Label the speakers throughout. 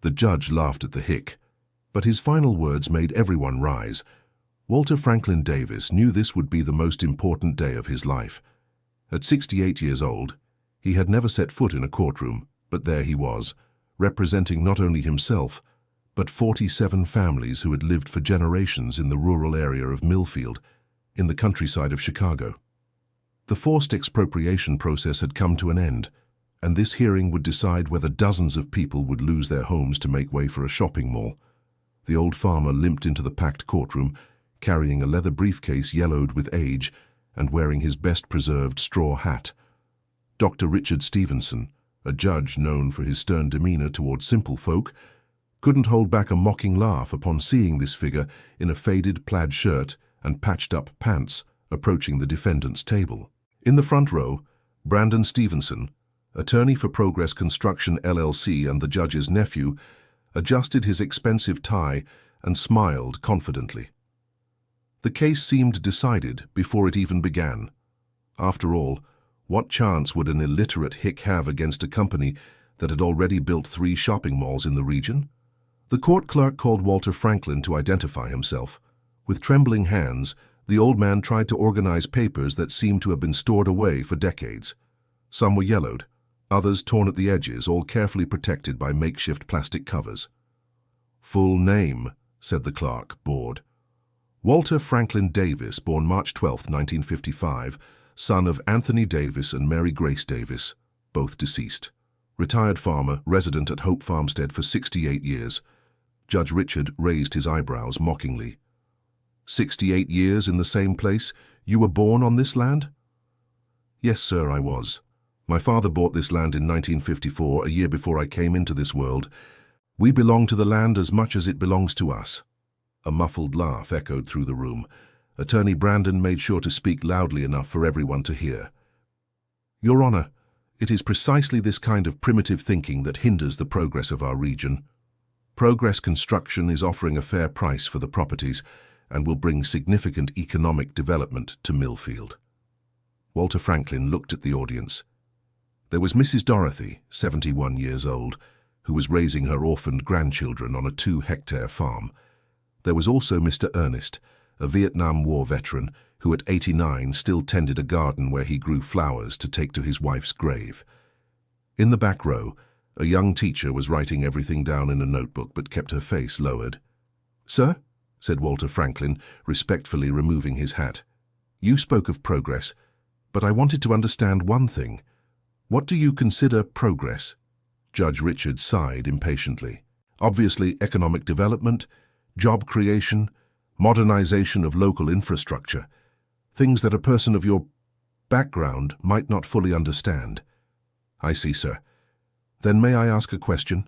Speaker 1: The judge laughed at the hic, but his final words made everyone rise. Walter Franklin Davis knew this would be the most important day of his life. At 68 years old, he had never set foot in a courtroom, but there he was, representing not only himself, but 47 families who had lived for generations in the rural area of Millfield, in the countryside of Chicago. The forced expropriation process had come to an end, and this hearing would decide whether dozens of people would lose their homes to make way for a shopping mall. The old farmer limped into the packed courtroom, carrying a leather briefcase yellowed with age and wearing his best-preserved straw hat. Dr. Richard Stevenson, a judge known for his stern demeanor toward simple folk, couldn't hold back a mocking laugh upon seeing this figure in a faded plaid shirt and patched-up pants approaching the defendant's table. In the front row, Brandon Stevenson, attorney for Progress Construction LLC and the judge's nephew, adjusted his expensive tie and smiled confidently. The case seemed decided before it even began. After all, what chance would an illiterate hick have against a company that had already built 3 shopping malls in the region? The court clerk called Walter Franklin to identify himself. With trembling hands, the old man tried to organize papers that seemed to have been stored away for decades. Some were yellowed, others torn at the edges, all carefully protected by makeshift plastic covers. "Full name," said the clerk, bored. "Walter Franklin Davis, born March 12, 1955, son of Anthony Davis and Mary Grace Davis, both deceased. Retired farmer, resident at Hope Farmstead for 68 years. Judge Richard raised his eyebrows mockingly. 68 years in the same place? You were born on this land?" "Yes, sir, I was. My father bought this land in 1954, a year before I came into this world. We belong to the land as much as it belongs to us." A muffled laugh echoed through the room. Attorney Brandon made sure to speak loudly enough for everyone to hear. "Your Honor, it is precisely this kind of primitive thinking that hinders the progress of our region. Progress Construction is offering a fair price for the properties and will bring significant economic development to Millfield." Walter Franklin looked at the audience. There was Mrs. Dorothy, 71 years old, who was raising her orphaned grandchildren on a 2-hectare farm. There was also Mr. Ernest, a Vietnam War veteran who at 89 still tended a garden where he grew flowers to take to his wife's grave. In the back row, a young teacher was writing everything down in a notebook but kept her face lowered. "Sir," said Walter Franklin, respectfully removing his hat, "you spoke of progress, but I wanted to understand one thing. What do you consider progress?" Judge Richard sighed impatiently. "Obviously, economic development, job creation, modernization of local infrastructure, things that a person of your background might not fully understand." "I see, sir. Then may I ask a question?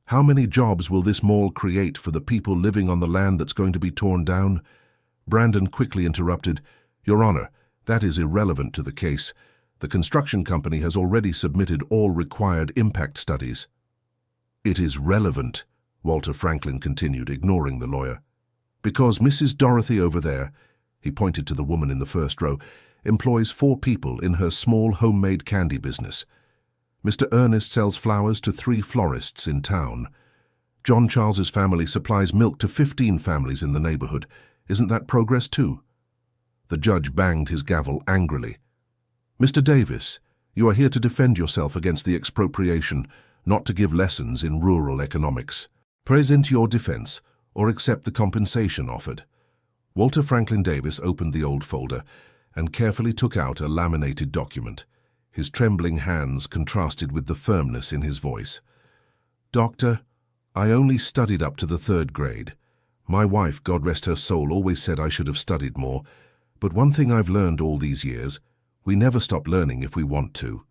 Speaker 1: How many jobs will this mall create for the people living on the land that's going to be torn down?" Brandon quickly interrupted. "Your Honor, that is irrelevant to the case. The construction company has already submitted all required impact studies." "It is relevant," Walter Franklin continued, ignoring the lawyer, "because Mrs. Dorothy over there," he pointed to the woman in the first row, "employs 4 people in her small homemade candy business. Mr. Ernest sells flowers to 3 florists in town. John Charles's family supplies milk to 15 families in the neighborhood. Isn't that progress too?" The judge banged his gavel angrily. "Mr. Davis, you are here to defend yourself against the expropriation, not to give lessons in rural economics. Present your defense, or accept the compensation offered." Walter Franklin Davis opened the old folder and carefully took out a laminated document. His trembling hands contrasted with the firmness in his voice. "Doctor, I only studied up to the 3rd grade. My wife, God rest her soul, always said I should have studied more. But one thing I've learned all these years, we never stop learning if we want to."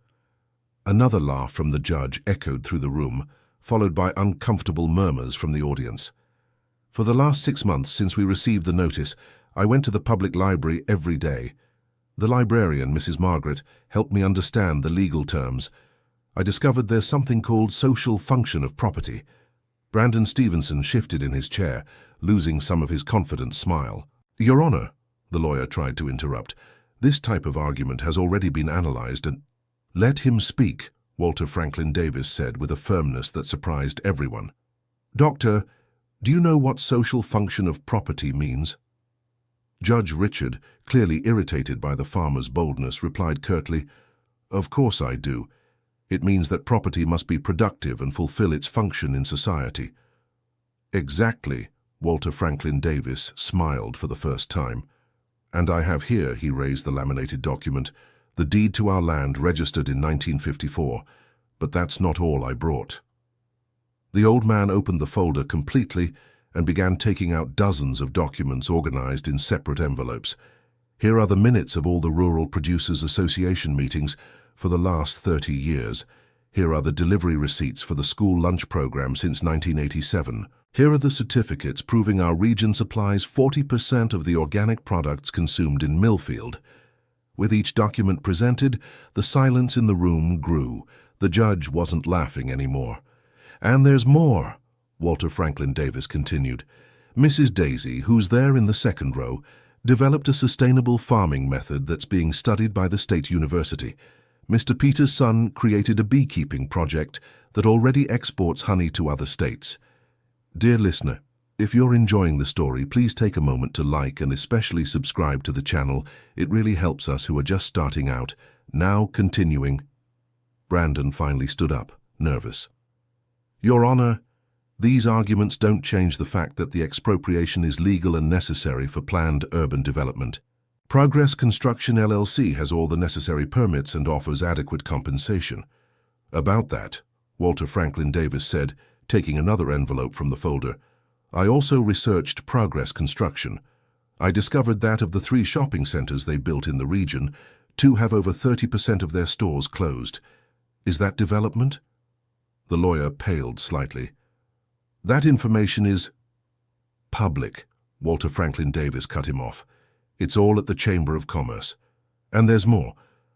Speaker 1: Another laugh from the judge echoed through the room, followed by uncomfortable murmurs from the audience. "For the last 6 months since we received the notice, I went to the public library every day. The librarian, Mrs. Margaret, helped me understand the legal terms. I discovered there's something called social function of property." Brandon Stevenson shifted in his chair, losing some of his confident smile. "Your Honor," the lawyer tried to interrupt, "this type of argument has already been analyzed and—" "Let him speak," Walter Franklin Davis said with a firmness that surprised everyone. "Doctor, do you know what social function of property means?" Judge Richard, clearly irritated by the farmer's boldness, replied curtly, "Of course I do. It means that property must be productive and fulfill its function in society." "Exactly," Walter Franklin Davis smiled for the first time. "And I have here," he raised the laminated document, "the deed to our land registered in 1954. But that's not all I brought." The old man opened the folder completely and began taking out dozens of documents organized in separate envelopes. "Here are the minutes of all the Rural Producers Association meetings for the last 30 years. Here are the delivery receipts for the school lunch program since 1987. Here are the certificates proving our region supplies 40% of the organic products consumed in Millfield." With each document presented, the silence in the room grew. The judge wasn't laughing anymore. "And there's more," Walter Franklin Davis continued. "Mrs. Daisy, who's there in the second row, developed a sustainable farming method that's being studied by the State University. Mr. Peter's son created a beekeeping project that already exports honey to other states." Dear listener, if you're enjoying the story, please take a moment to like and especially subscribe to the channel. It really helps us who are just starting out. Now continuing. Brandon finally stood up, nervous. "Your Honor, these arguments don't change the fact that the expropriation is legal and necessary for planned urban development. Progress Construction LLC has all the necessary permits and offers adequate compensation." "About that," Walter Franklin Davis said, taking another envelope from the folder, "I also researched Progress Construction. I discovered that of the 3 shopping centers they built in the region, 2 have over 30% of their stores closed. Is that development?" The lawyer paled slightly. "That information is public," Walter Franklin Davis cut him off. "It's all at the Chamber of Commerce. And there's more.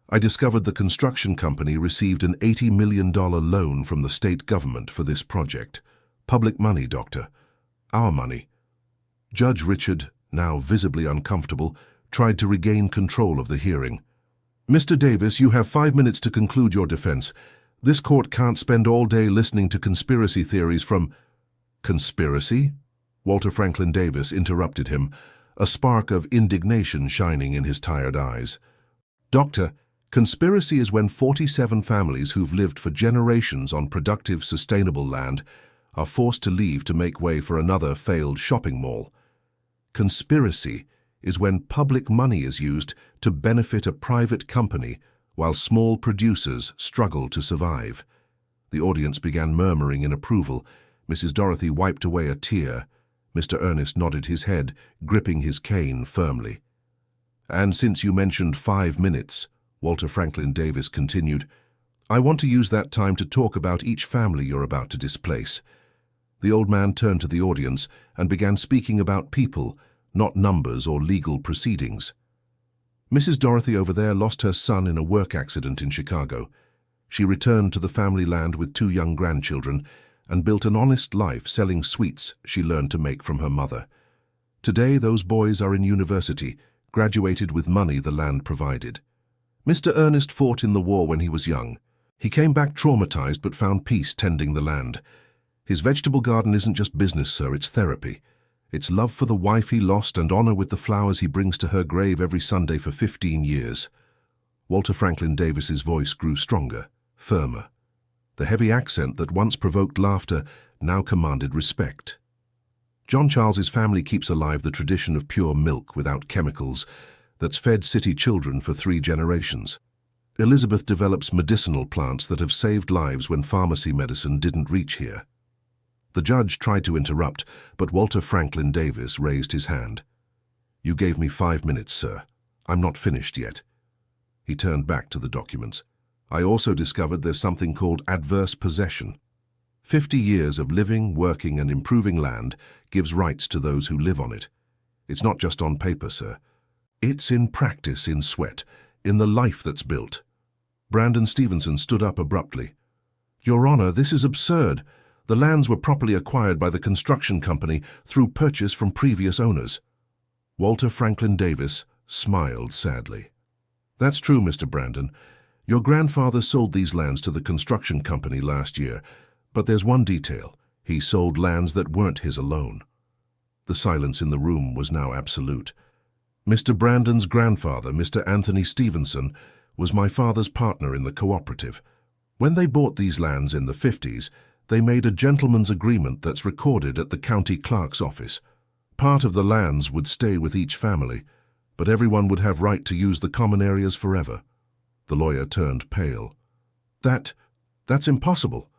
Speaker 1: I discovered the construction company received an $80 million loan from the state government for this project. Public money, Doctor. Our money." Judge Richard, now visibly uncomfortable, tried to regain control of the hearing. "Mr. Davis, you have 5 minutes to conclude your defense. This court can't spend all day listening to conspiracy theories from—" "Conspiracy?" Walter Franklin Davis interrupted him, a spark of indignation shining in his tired eyes. "Doctor, conspiracy is when 47 families who've lived for generations on productive, sustainable land are forced to leave to make way for another failed shopping mall. Conspiracy is when public money is used to benefit a private company while small producers struggle to survive." The audience began murmuring in approval. Mrs. Dorothy wiped away a tear. Mr. Ernest nodded his head, gripping his cane firmly. "And since you mentioned 5 minutes," Walter Franklin Davis continued, "I want to use that time to talk about each family you're about to displace." The old man turned to the audience and began speaking about people, not numbers or legal proceedings. "Mrs. Dorothy over there lost her son in a work accident in Chicago. She returned to the family land with 2 young grandchildren and built an honest life selling sweets she learned to make from her mother. Today those boys are in university, graduated with money the land provided. Mr. Ernest fought in the war when he was young. He came back traumatized but found peace tending the land. His vegetable garden isn't just business, sir, it's therapy. It's love for the wife he lost and honor with the flowers he brings to her grave every Sunday for 15 years. Walter Franklin Davis's voice grew stronger, firmer. The heavy accent that once provoked laughter now commanded respect. "John Charles's family keeps alive the tradition of pure milk without chemicals that's fed city children for 3 generations. Elizabeth develops medicinal plants that have saved lives when pharmacy medicine didn't reach here." The judge tried to interrupt, but Walter Franklin Davis raised his hand. "You gave me 5 minutes, sir. I'm not finished yet." He turned back to the documents. "I also discovered there's something called adverse possession. 50 years of living, working, and improving land gives rights to those who live on it. It's not just on paper, sir. It's in practice, in sweat, in the life that's built." Brandon Stevenson stood up abruptly. "Your Honor, this is absurd. The lands were properly acquired by the construction company through purchase from previous owners." Walter Franklin Davis smiled sadly. "That's true, Mr. Brandon. Your grandfather sold these lands to the construction company last year, but there's one detail. He sold lands that weren't his alone. The silence in the room was now absolute. Mr. Brandon's grandfather, Mr. Anthony Stevenson, was my father's partner in the cooperative. When they bought these lands in the 50s, they made a gentleman's agreement that's recorded at the county clerk's office. Part of the lands would stay with each family, but everyone would have right to use the common areas forever. The lawyer turned pale. That's impossible.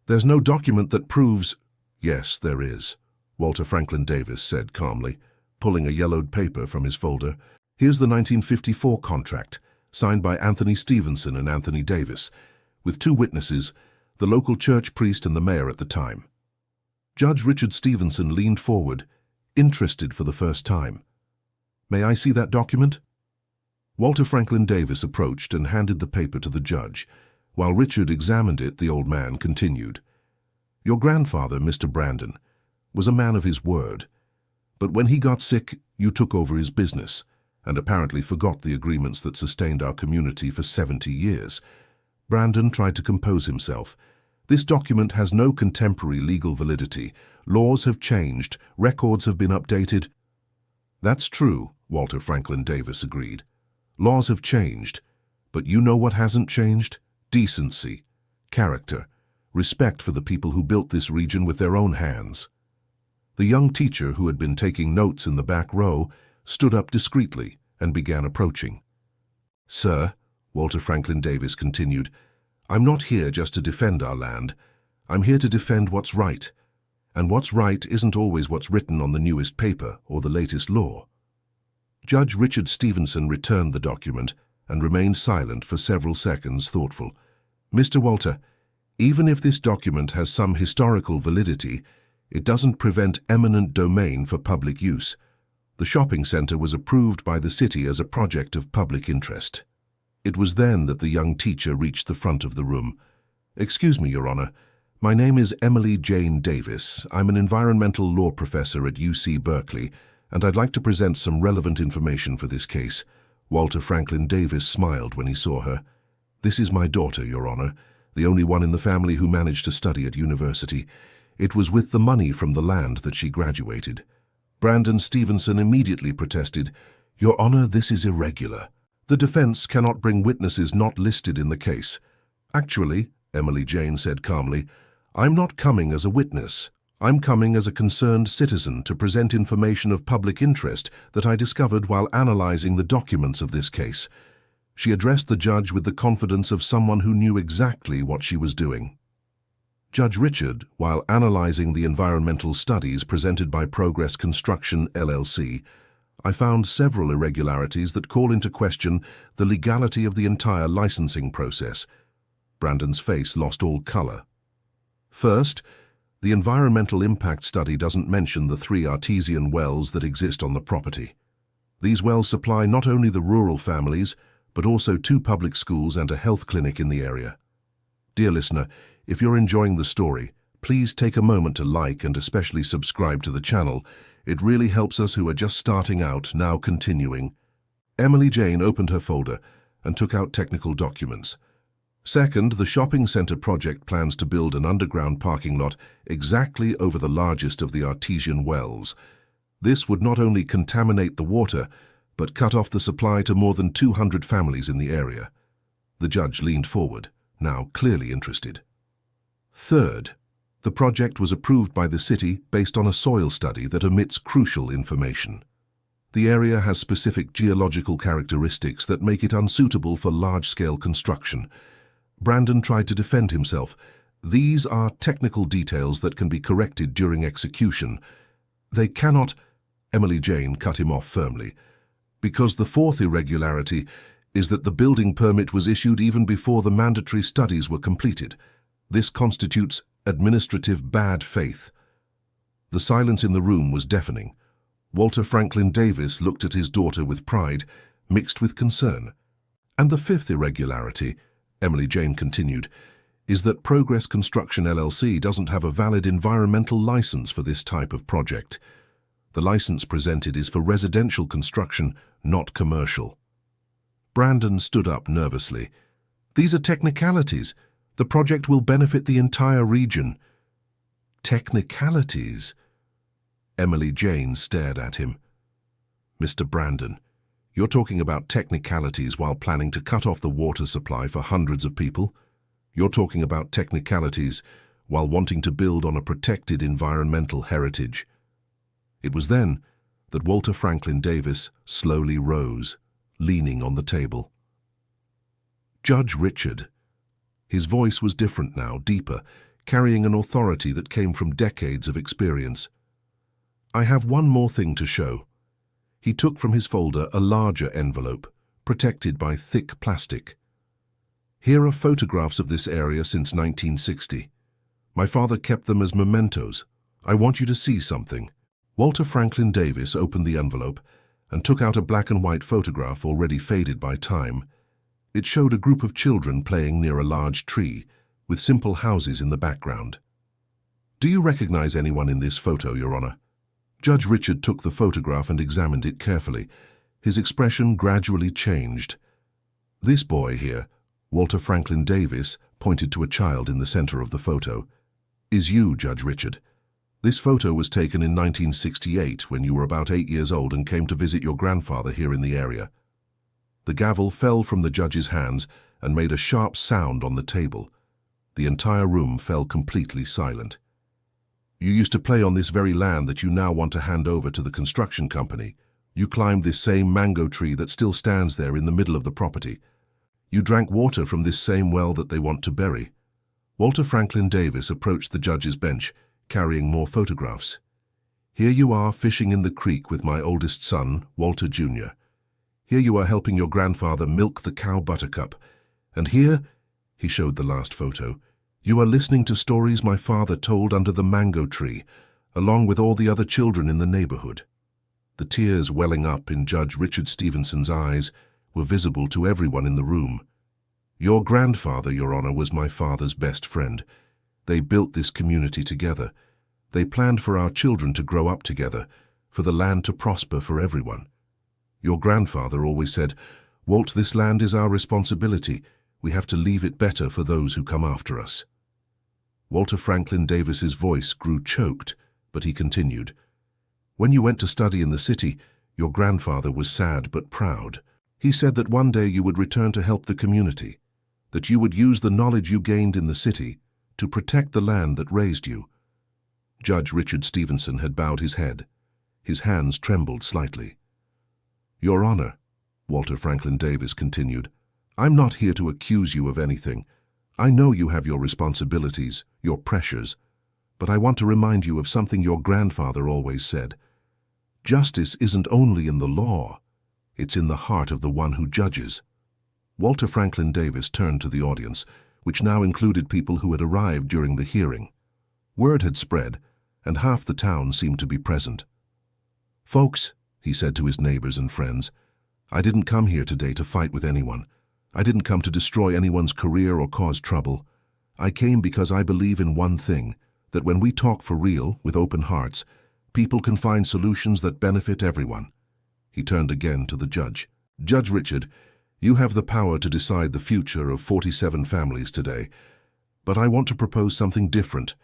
Speaker 1: There's no document that proves— Yes, there is, Walter Franklin Davis said calmly, pulling a yellowed paper from his folder. Here's the 1954 contract, signed by Anthony Stevenson and Anthony Davis, with two witnesses, the local church priest and the mayor at the time. Judge Richard Stevenson leaned forward, interested for the first time. May I see that document? Walter Franklin Davis approached and handed the paper to the judge. While Richard examined it, the old man continued. Your grandfather, Mr. Brandon, was a man of his word, but when he got sick, you took over his business and apparently forgot the agreements that sustained our community for 70 years. Brandon tried to compose himself. This document has no contemporary legal validity. Laws have changed, records have been updated. That's true, Walter Franklin Davis agreed. Laws have changed, but you know what hasn't changed? Decency, character, respect for the people who built this region with their own hands. The young teacher, who had been taking notes in the back row, stood up discreetly and began approaching. Sir, Walter Franklin Davis continued, I'm not here just to defend our land. I'm here to defend what's right. And what's right isn't always what's written on the newest paper or the latest law. Judge Richard Stevenson returned the document and remained silent for several seconds, thoughtful. Mr. Walter, even if this document has some historical validity, it doesn't prevent eminent domain for public use. The shopping center was approved by the city as a project of public interest. It was then that the young teacher reached the front of the room. Excuse me, Your Honor. My name is Emily Jane Davis. I'm an environmental law professor at UC Berkeley, and I'd like to present some relevant information for this case. Walter Franklin Davis smiled when he saw her. This is my daughter, Your Honor, the only one in the family who managed to study at university. It was with the money from the land that she graduated. Brandon Stevenson immediately protested, Your Honor, this is irregular. The defense cannot bring witnesses not listed in the case. Actually, Emily Jane said calmly, I'm not coming as a witness. I'm coming as a concerned citizen to present information of public interest that I discovered while analyzing the documents of this case. She addressed the judge with the confidence of someone who knew exactly what she was doing. Judge Richard, while analyzing the environmental studies presented by Progress Construction, LLC, I found several irregularities that call into question the legality of the entire licensing process. Brandon's face lost all color. First, the environmental impact study doesn't mention the 3 artesian wells that exist on the property. These wells supply not only the rural families, but also 2 public schools and a health clinic in the area. Dear listener, if you're enjoying the story, please take a moment to like and especially subscribe to the channel. It really helps us who are just starting out, now continuing. Emily Jane opened her folder and took out technical documents. Second, the shopping center project plans to build an underground parking lot exactly over the largest of the artesian wells. This would not only contaminate the water, but cut off the supply to more than 200 families in the area. The judge leaned forward, now clearly interested. Third, the project was approved by the city based on a soil study that omits crucial information. The area has specific geological characteristics that make it unsuitable for large-scale construction. Brandon tried to defend himself. These are technical details that can be corrected during execution. They cannot— Emily Jane cut him off firmly. Because the fourth irregularity is that the building permit was issued even before the mandatory studies were completed. This constitutes administrative bad faith. The silence in the room was deafening. Walter Franklin Davis looked at his daughter with pride, mixed with concern. And the fifth irregularity, Emily Jane continued, is that Progress Construction LLC doesn't have a valid environmental license for this type of project. The license presented is for residential construction, not commercial. Brandon stood up nervously. These are technicalities. The project will benefit the entire region. Technicalities? Emily Jane stared at him. Mr. Brandon, you're talking about technicalities while planning to cut off the water supply for hundreds of people? You're talking about technicalities while wanting to build on a protected environmental heritage. It was then that Walter Franklin Davis slowly rose, leaning on the table. Judge Richard. His voice was different now, deeper, carrying an authority that came from decades of experience. I have one more thing to show. He took from his folder a larger envelope, protected by thick plastic. Here are photographs of this area since 1960. My father kept them as mementos. I want you to see something. Walter Franklin Davis opened the envelope and took out a black and white photograph already faded by time. It showed a group of children playing near a large tree, with simple houses in the background. Do you recognize anyone in this photo, Your Honor? Judge Richard took the photograph and examined it carefully. His expression gradually changed. This boy here, Walter Franklin Davis, pointed to a child in the center of the photo, is you, Judge Richard. This photo was taken in 1968 when you were about 8 years old and came to visit your grandfather here in the area. The gavel fell from the judge's hands and made a sharp sound on the table. The entire room fell completely silent. You used to play on this very land that you now want to hand over to the construction company. You climbed this same mango tree that still stands there in the middle of the property. You drank water from this same well that they want to bury. Walter Franklin Davis approached the judge's bench, carrying more photographs. Here you are fishing in the creek with my oldest son, Walter Jr. Here you are helping your grandfather milk the cow Buttercup. And here, he showed the last photo, you are listening to stories my father told under the mango tree, along with all the other children in the neighborhood. The tears welling up in Judge Richard Stevenson's eyes were visible to everyone in the room. Your grandfather, Your Honor, was my father's best friend. They built this community together. They planned for our children to grow up together, for the land to prosper for everyone. Your grandfather always said, Walt, this land is our responsibility. We have to leave it better for those who come after us. Walter Franklin Davis's voice grew choked, but he continued. When you went to study in the city, your grandfather was sad but proud. He said that one day you would return to help the community, that you would use the knowledge you gained in the city to protect the land that raised you. Judge Richard Stevenson had bowed his head. His hands trembled slightly. Your Honor, Walter Franklin Davis continued, I'm not here to accuse you of anything. I know you have your responsibilities, your pressures, but I want to remind you of something your grandfather always said. Justice isn't only in the law, it's in the heart of the one who judges. Walter Franklin Davis turned to the audience, which now included people who had arrived during the hearing. Word had spread, and half the town seemed to be present. Folks, he said to his neighbors and friends, I didn't come here today to fight with anyone. I didn't come to destroy anyone's career or cause trouble. I came because I believe in one thing, that when we talk for real, with open hearts, people can find solutions that benefit everyone. He turned again to the judge. Judge Richard, you have the power to decide the future of 47 families today, but I want to propose something different.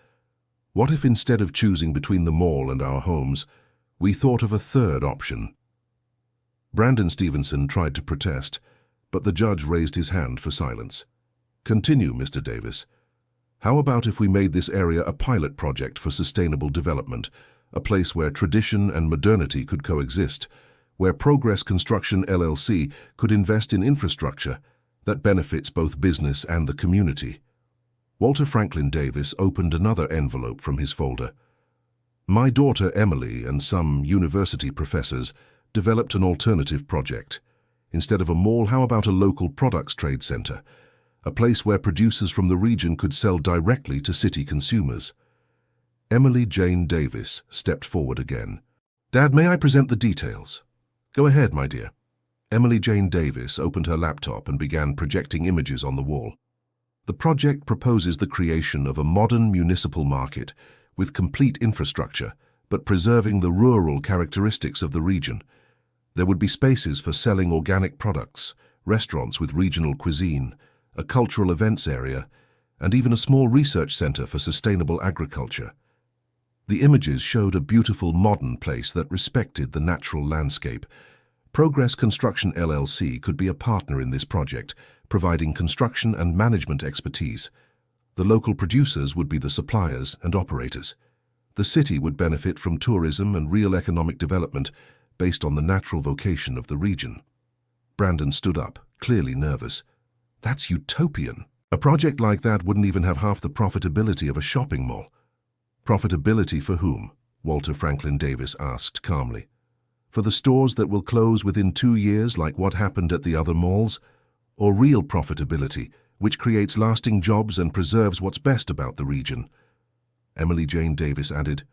Speaker 1: What if instead of choosing between the mall and our homes, we thought of a third option? Brandon Stevenson tried to protest, but the judge raised his hand for silence. Continue, Mr. Davis. How about if we made this area a pilot project for sustainable development, a place where tradition and modernity could coexist, where Progress Construction LLC could invest in infrastructure that benefits both business and the community? Walter Franklin Davis opened another envelope from his folder. My daughter Emily and some university professors developed an alternative project. Instead of a mall, how about a local products trade center, a place where producers from the region could sell directly to city consumers? Emily Jane Davis stepped forward again. Dad, may I present the details? Go ahead, my dear. Emily Jane Davis opened her laptop and began projecting images on the wall. The project proposes the creation of a modern municipal market with complete infrastructure, but preserving the rural characteristics of the region. There would be spaces for selling organic products, restaurants with regional cuisine, a cultural events area, and even a small research center for sustainable agriculture. The images showed a beautiful modern place that respected the natural landscape. Progress Construction LLC could be a partner in this project, providing construction and management expertise. The local producers would be the suppliers and operators. The city would benefit from tourism and real economic development based on the natural vocation of the region. Brandon stood up, clearly nervous. That's utopian. A project like that wouldn't even have half the profitability of a shopping mall. Profitability for whom? Walter Franklin Davis asked calmly. For the stores that will close within 2 years like what happened at the other malls? Or real profitability, which creates lasting jobs and preserves what's best about the region? Emily Jane Davis added,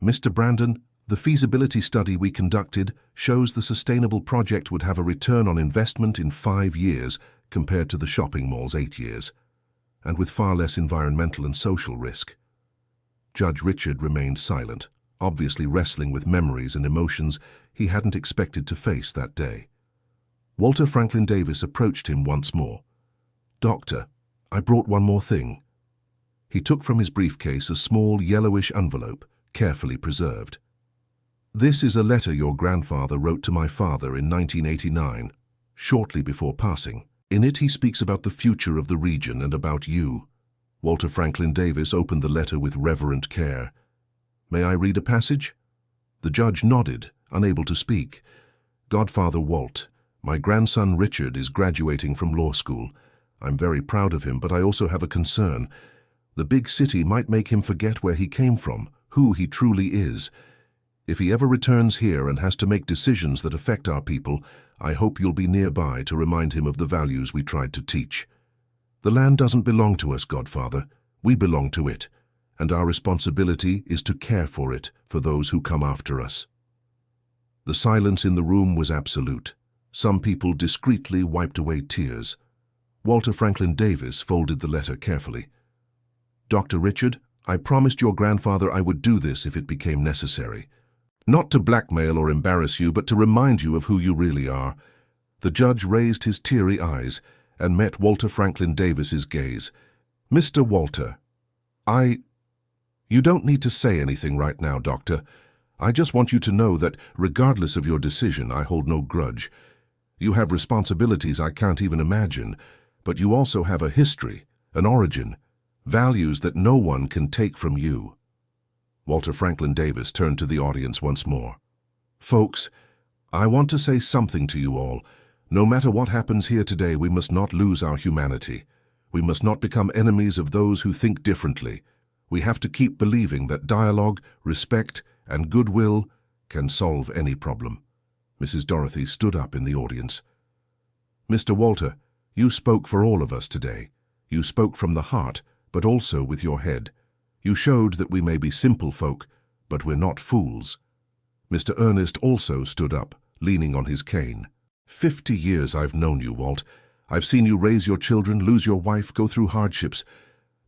Speaker 1: Mr. Brandon, the feasibility study we conducted shows the sustainable project would have a return on investment in 5 years compared to the shopping mall's 8 years, and with far less environmental and social risk. Judge Richard remained silent, obviously wrestling with memories and emotions he hadn't expected to face that day. Walter Franklin Davis approached him once more. Doctor, I brought one more thing. He took from his briefcase a small yellowish envelope, carefully preserved. This is a letter your grandfather wrote to my father in 1989, shortly before passing. In it he speaks about the future of the region and about you. Walter Franklin Davis opened the letter with reverent care. May I read a passage? The judge nodded, unable to speak. Godfather Walt, my grandson Richard is graduating from law school. I'm very proud of him, but I also have a concern. The big city might make him forget where he came from, who he truly is. If he ever returns here and has to make decisions that affect our people, I hope you'll be nearby to remind him of the values we tried to teach. The land doesn't belong to us, Godfather. We belong to it, and our responsibility is to care for it for those who come after us. The silence in the room was absolute. Some people discreetly wiped away tears. Walter Franklin Davis folded the letter carefully. Dr. Richard, I promised your grandfather I would do this if it became necessary. Not to blackmail or embarrass you, but to remind you of who you really are. The judge raised his teary eyes and met Walter Franklin Davis's gaze. Mr. Walter, You don't need to say anything right now, Doctor. I just want you to know that, regardless of your decision, I hold no grudge. You have responsibilities I can't even imagine, but you also have a history, an origin, values that no one can take from you. Walter Franklin Davis turned to the audience once more. Folks, I want to say something to you all. No matter what happens here today, we must not lose our humanity. We must not become enemies of those who think differently. We have to keep believing that dialogue, respect, and goodwill can solve any problem. Mrs. Dorothy stood up in the audience. Mr. Walter, you spoke for all of us today. You spoke from the heart, but also with your head. You showed that we may be simple folk, but we're not fools. Mr. Ernest also stood up, leaning on his cane. 50 years I've known you, Walt. I've seen you raise your children, lose your wife, go through hardships,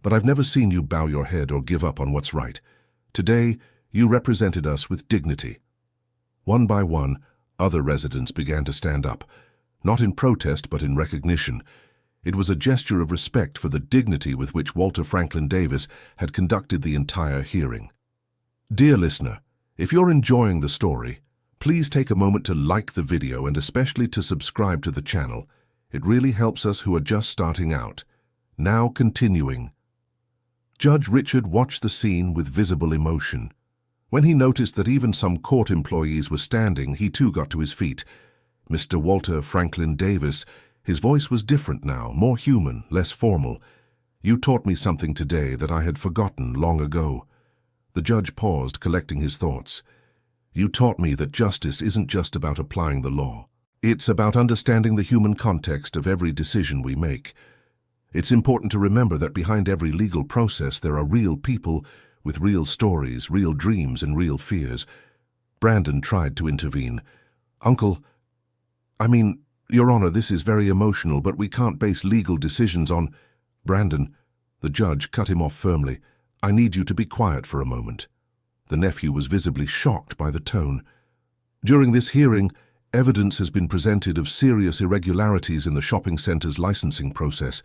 Speaker 1: but I've never seen you bow your head or give up on what's right. Today, you represented us with dignity. One by one, other residents began to stand up, not in protest but in recognition. It was a gesture of respect for the dignity with which Walter Franklin Davis had conducted the entire hearing. Dear listener, if you're enjoying the story, please take a moment to like the video and especially to subscribe to the channel. It really helps us who are just starting out. Now continuing. Judge Richard watched the scene with visible emotion. When he noticed that even some court employees were standing, he too got to his feet. Mr. Walter Franklin Davis, his voice was different now, more human, less formal. You taught me something today that I had forgotten long ago. The judge paused, collecting his thoughts. You taught me that justice isn't just about applying the law. It's about understanding the human context of every decision we make. It's important to remember that behind every legal process there are real people with real stories, real dreams, and real fears. Brandon tried to intervene. Your Honor, this is very emotional, but we can't base legal decisions on— Brandon, the judge cut him off firmly. I need you to be quiet for a moment. The nephew was visibly shocked by the tone. During this hearing, Evidence has been presented of serious irregularities in the shopping centre's licensing process.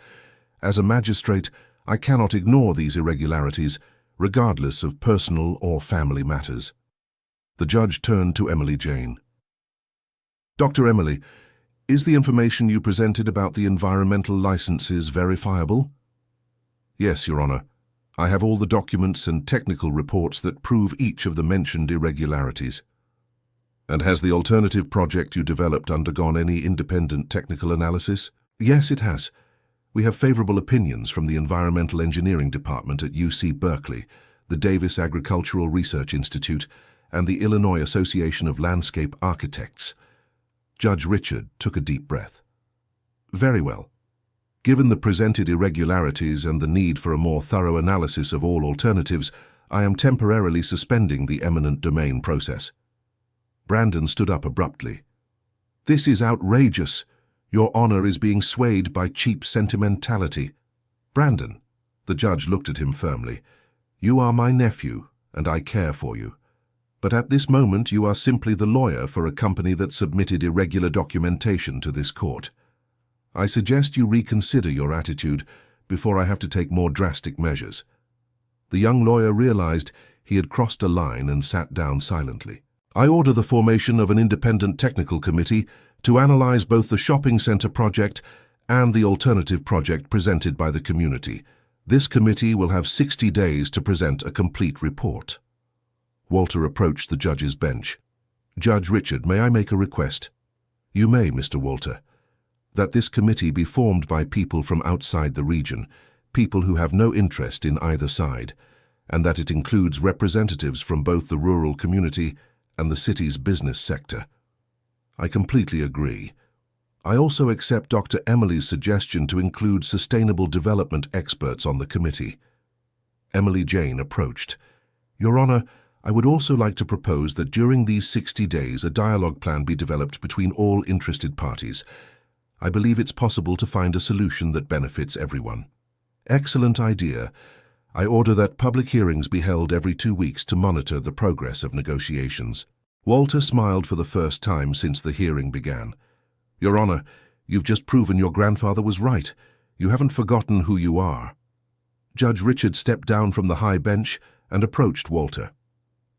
Speaker 1: As a magistrate, I cannot ignore these irregularities, regardless of personal or family matters. The judge turned to Emily Jane. Dr. Emily, is the information you presented about the environmental licenses verifiable? Yes, Your Honor. I have all the documents and technical reports that prove each of the mentioned irregularities. And has the alternative project you developed undergone any independent technical analysis? Yes, it has. We have favorable opinions from the Environmental Engineering Department at UC Berkeley, the Davis Agricultural Research Institute, and the Illinois Association of Landscape Architects. Judge Richard took a deep breath. Very well. Given the presented irregularities and the need for a more thorough analysis of all alternatives, I am temporarily suspending the eminent domain process. Brandon stood up abruptly. This is outrageous. Your Honor is being swayed by cheap sentimentality. Brandon, the judge looked at him firmly. You are my nephew, and I care for you. But at this moment you are simply the lawyer for a company that submitted irregular documentation to this court. I suggest you reconsider your attitude before I have to take more drastic measures. The young lawyer realized he had crossed a line and sat down silently. I order the formation of an independent technical committee to analyze both the shopping center project and the alternative project presented by the community. This committee will have 60 days to present a complete report. Walter approached the judge's bench. Judge Richard, may I make a request? You may, Mr. Walter. That this committee be formed by people from outside the region, people who have no interest in either side, and that it includes representatives from both the rural community and the city's business sector. I completely agree. I also accept Dr. Emily's suggestion to include sustainable development experts on the committee. Emily Jane approached. Your Honor, I would also like to propose that during these 60 days a dialogue plan be developed between all interested parties. I believe it's possible to find a solution that benefits everyone. Excellent idea. I order that public hearings be held every 2 weeks to monitor the progress of negotiations. Walter smiled for the first time since the hearing began. Your Honor, you've just proven your grandfather was right. You haven't forgotten who you are. Judge Richard stepped down from the high bench and approached Walter.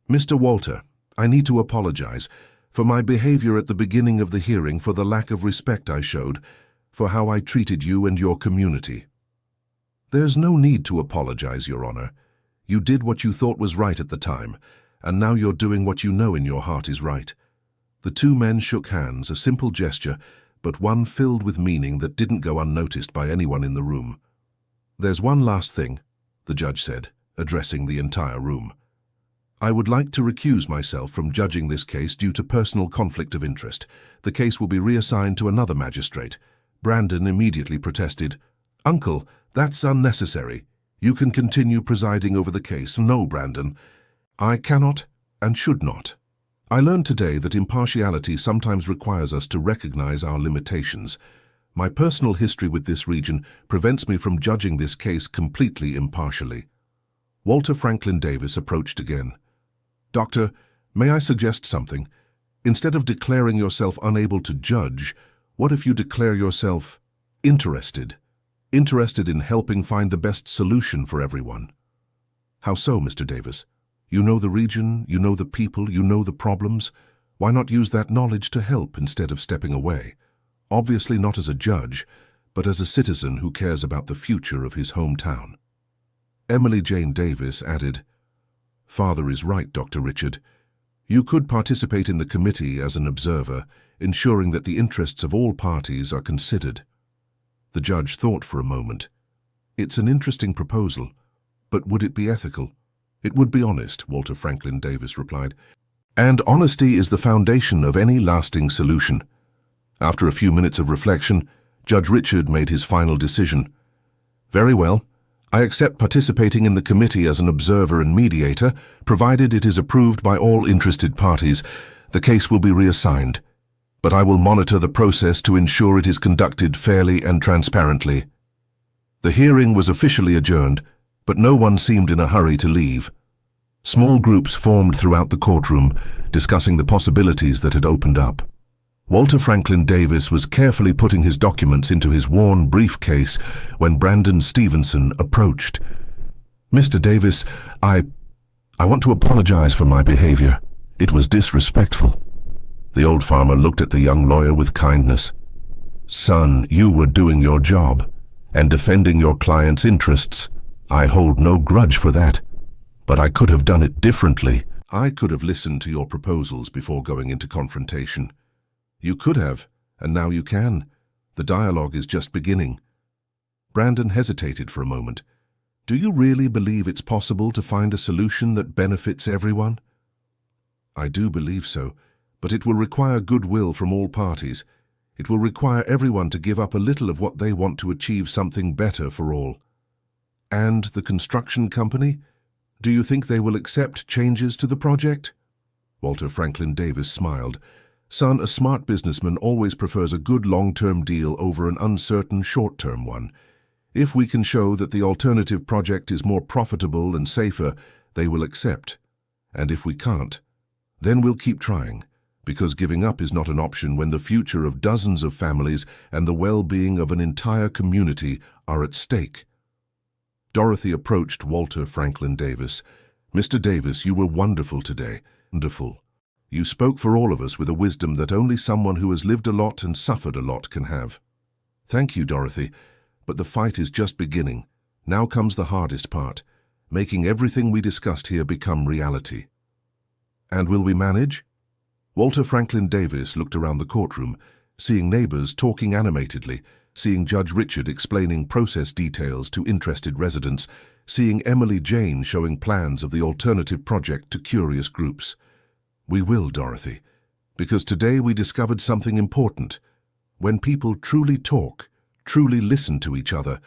Speaker 1: Mr. Walter, I need to apologize for my behavior at the beginning of the hearing, for the lack of respect I showed, for how I treated you and your community. There's no need to apologize, Your Honor. You did what you thought was right at the time, and now you're doing what you know in your heart is right. The two men shook hands, a simple gesture, but one filled with meaning that didn't go unnoticed by anyone in the room. There's one last thing, the judge said, addressing the entire room. I would like to recuse myself from judging this case due to personal conflict of interest. The case will be reassigned to another magistrate. Brandon immediately protested. Uncle, that's unnecessary. You can continue presiding over the case. No, Brandon. I cannot and should not. I learned today that impartiality sometimes requires us to recognize our limitations. My personal history with this region prevents me from judging this case completely impartially. Walter Franklin Davis approached again. Doctor, may I suggest something? Instead of declaring yourself unable to judge, what if you declare yourself interested? Interested in helping find the best solution for everyone. How so, Mr. Davis? You know the region, you know the people, you know the problems. Why not use that knowledge to help instead of stepping away? Obviously not as a judge, but as a citizen who cares about the future of his hometown. Emily Jane Davis added, Father is right, Dr. Richard. You could participate in the committee as an observer, ensuring that the interests of all parties are considered. The judge thought for a moment. It's an interesting proposal, but would it be ethical? It would be honest, Walter Franklin Davis replied. And honesty is the foundation of any lasting solution. After a few minutes of reflection, Judge Richard made his final decision. Very well. I accept participating in the committee as an observer and mediator, provided it is approved by all interested parties. The case will be reassigned, but I will monitor the process to ensure it is conducted fairly and transparently. The hearing was officially adjourned, but no one seemed in a hurry to leave. Small groups formed throughout the courtroom, discussing the possibilities that had opened up. Walter Franklin Davis was carefully putting his documents into his worn briefcase when Brandon Stevenson approached. "Mr. Davis, I want to apologize for my behavior. It was disrespectful." The old farmer looked at the young lawyer with kindness. "Son, you were doing your job and defending your client's interests. I hold no grudge for that. But I could have done it differently. I could have listened to your proposals before going into confrontation. You could have, and now you can. The dialogue is just beginning." Brandon hesitated for a moment. "Do you really believe it's possible to find a solution that benefits everyone?" "I do believe so, but it will require goodwill from all parties. It will require everyone to give up a little of what they want to achieve something better for all." "And the construction company? Do you think they will accept changes to the project?" Walter Franklin Davis smiled. "Son, a smart businessman always prefers a good long-term deal over an uncertain short-term one. If we can show that the alternative project is more profitable and safer, they will accept. And if we can't, then we'll keep trying, because giving up is not an option when the future of dozens of families and the well-being of an entire community are at stake." Dorothy approached Walter Franklin Davis. "Mr. Davis, you were wonderful today. Wonderful. You spoke for all of us with a wisdom that only someone who has lived a lot and suffered a lot can have." "Thank you, Dorothy, but the fight is just beginning. Now comes the hardest part, making everything we discussed here become reality." "And will we manage?" Walter Franklin Davis looked around the courtroom, seeing neighbors talking animatedly, seeing Judge Richard explaining process details to interested residents, seeing Emily Jane showing plans of the alternative project to curious groups. "We will, Dorothy, because today we discovered something important. When people truly talk, truly listen to each other,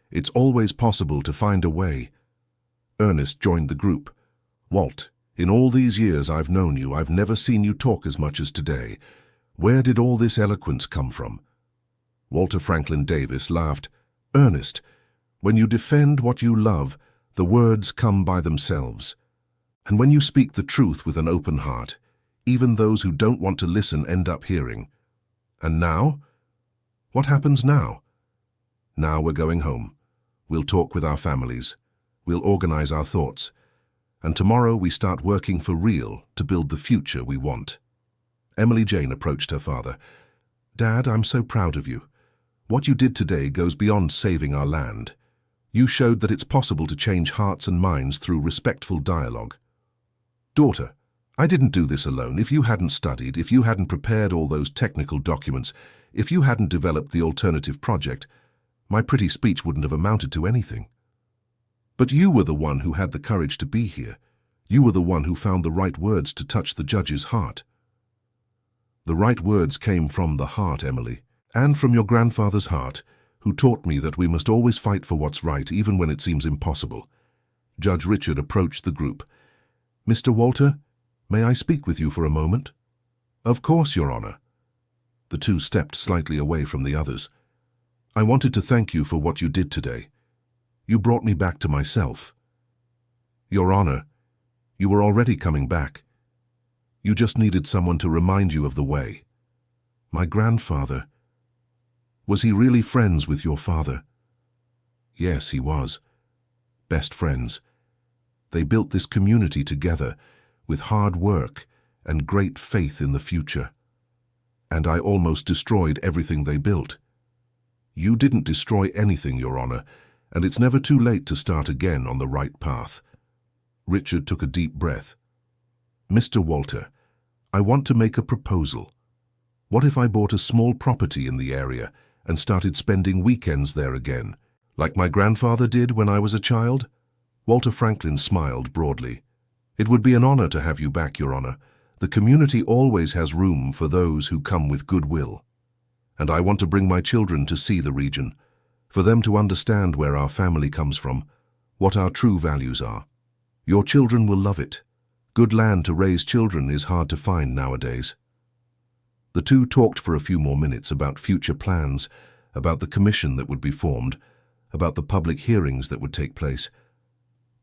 Speaker 1: it's always possible to find a way." Ernest joined the group. "Walt, in all these years I've known you, I've never seen you talk as much as today. Where did all this eloquence come from?" Walter Franklin Davis laughed. "Ernest, when you defend what you love, the words come by themselves. And when you speak the truth with an open heart, even those who don't want to listen end up hearing. And now? What happens now? Now we're going home. We'll talk with our families. We'll organize our thoughts. And tomorrow we start working for real to build the future we want." Emily Jane approached her father. "Dad, I'm so proud of you. What you did today goes beyond saving our land. You showed that it's possible to change hearts and minds through respectful dialogue." "Daughter, I didn't do this alone. If you hadn't studied, if you hadn't prepared all those technical documents, if you hadn't developed the alternative project, my pretty speech wouldn't have amounted to anything. But you were the one who had the courage to be here. You were the one who found the right words to touch the judge's heart." "The right words came from the heart, Emily, and from your grandfather's heart, who taught me that we must always fight for what's right, even when it seems impossible." Judge Richard approached the group. "Mr. Walter, may I speak with you for a moment?" "Of course, Your Honor." The two stepped slightly away from the others. "I wanted to thank you for what you did today. You brought me back to myself." "Your Honor, you were already coming back. You just needed someone to remind you of the way." "My grandfather, was he really friends with your father?" "Yes, he was. Best friends. They built this community together with hard work and great faith in the future. And I almost destroyed everything they built. You didn't destroy anything, Your Honor, and it's never too late to start again on the right path." Richard took a deep breath. "Mr. Walter, I want to make a proposal. What if I bought a small property in the area and started spending weekends there again, like my grandfather did when I was a child?" Walter Franklin smiled broadly. "It would be an honor to have you back, Your Honor. The community always has room for those who come with goodwill. And I want to bring my children to see the region, for them to understand where our family comes from, what our true values are. Your children will love it. Good land to raise children is hard to find nowadays." The two talked for a few more minutes about future plans, about the commission that would be formed, about the public hearings that would take place.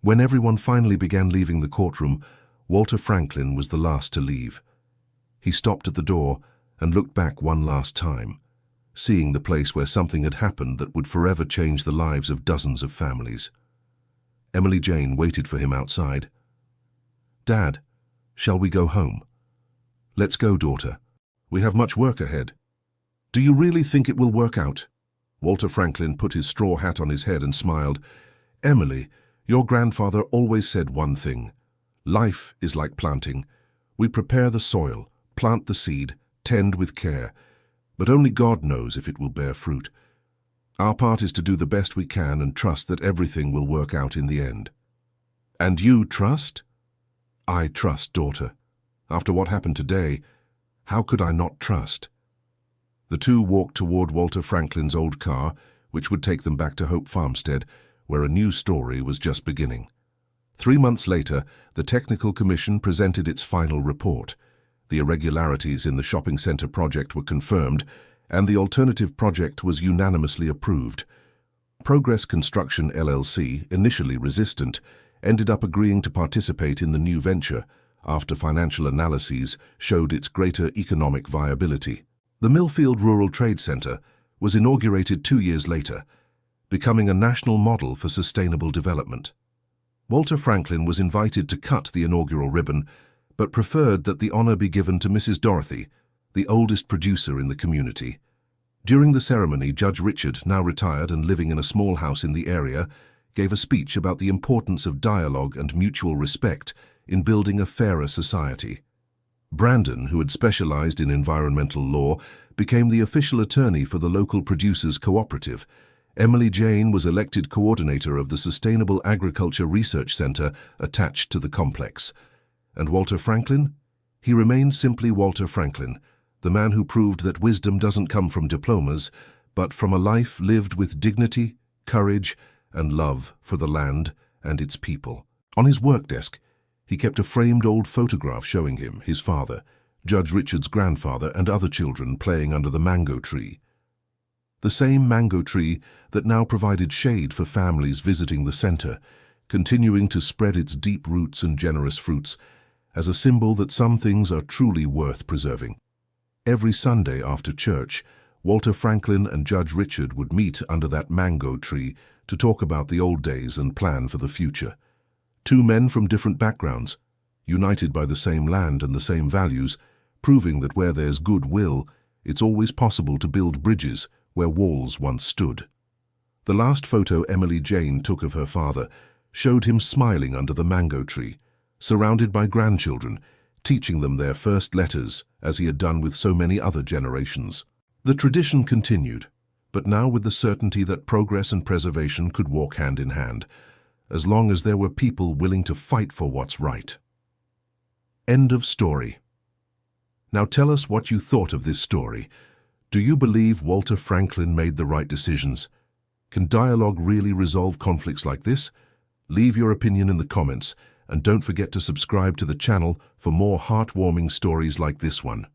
Speaker 1: When everyone finally began leaving the courtroom, Walter Franklin was the last to leave. He stopped at the door and looked back one last time, seeing the place where something had happened that would forever change the lives of dozens of families. Emily Jane waited for him outside. "Dad, shall we go home?" "Let's go, daughter. We have much work ahead." "Do you really think it will work out?" Walter Franklin put his straw hat on his head and smiled. "Emily, your grandfather always said one thing. Life is like planting. We prepare the soil, plant the seed, tend with care, but only God knows if it will bear fruit. Our part is to do the best we can and trust that everything will work out in the end." "And you trust?" "I trust, daughter. After what happened today, how could I not trust?" The two walked toward Walter Franklin's old car, which would take them back to Hope Farmstead, where a new story was just beginning. 3 months later, the Technical Commission presented its final report. The irregularities in the shopping center project were confirmed, and the alternative project was unanimously approved. Progress Construction LLC, initially resistant, ended up agreeing to participate in the new venture after financial analyses showed its greater economic viability. The Millfield Rural Trade Center was inaugurated 2 years later, becoming a national model for sustainable development. Walter Franklin was invited to cut the inaugural ribbon, but preferred that the honor be given to Mrs. Dorothy, the oldest producer in the community. During the ceremony, Judge Richard, now retired and living in a small house in the area, gave a speech about the importance of dialogue and mutual respect in building a fairer society. Brandon, who had specialized in environmental law, became the official attorney for the local producers' cooperative. Emily Jane was elected coordinator of the Sustainable Agriculture Research Center attached to the complex. And Walter Franklin? He remained simply Walter Franklin, the man who proved that wisdom doesn't come from diplomas, but from a life lived with dignity, courage, and love for the land and its people. On his work desk, he kept a framed old photograph showing him, his father, Judge Richard's grandfather, and other children playing under the mango tree. The same mango tree that now provided shade for families visiting the center, continuing to spread its deep roots and generous fruits as a symbol that some things are truly worth preserving. Every Sunday after church, Walter Franklin and Judge Richard would meet under that mango tree to talk about the old days and plan for the future. Two men from different backgrounds, united by the same land and the same values, proving that where there's goodwill, it's always possible to build bridges where walls once stood. The last photo Emily Jane took of her father showed him smiling under the mango tree, surrounded by grandchildren, teaching them their first letters as he had done with so many other generations. The tradition continued, but now with the certainty that progress and preservation could walk hand in hand, as long as there were people willing to fight for what's right. End of story. Now tell us what you thought of this story. Do you believe Walter Franklin made the right decisions? Can dialogue really resolve conflicts like this? Leave your opinion in the comments, and don't forget to subscribe to the channel for more heartwarming stories like this one.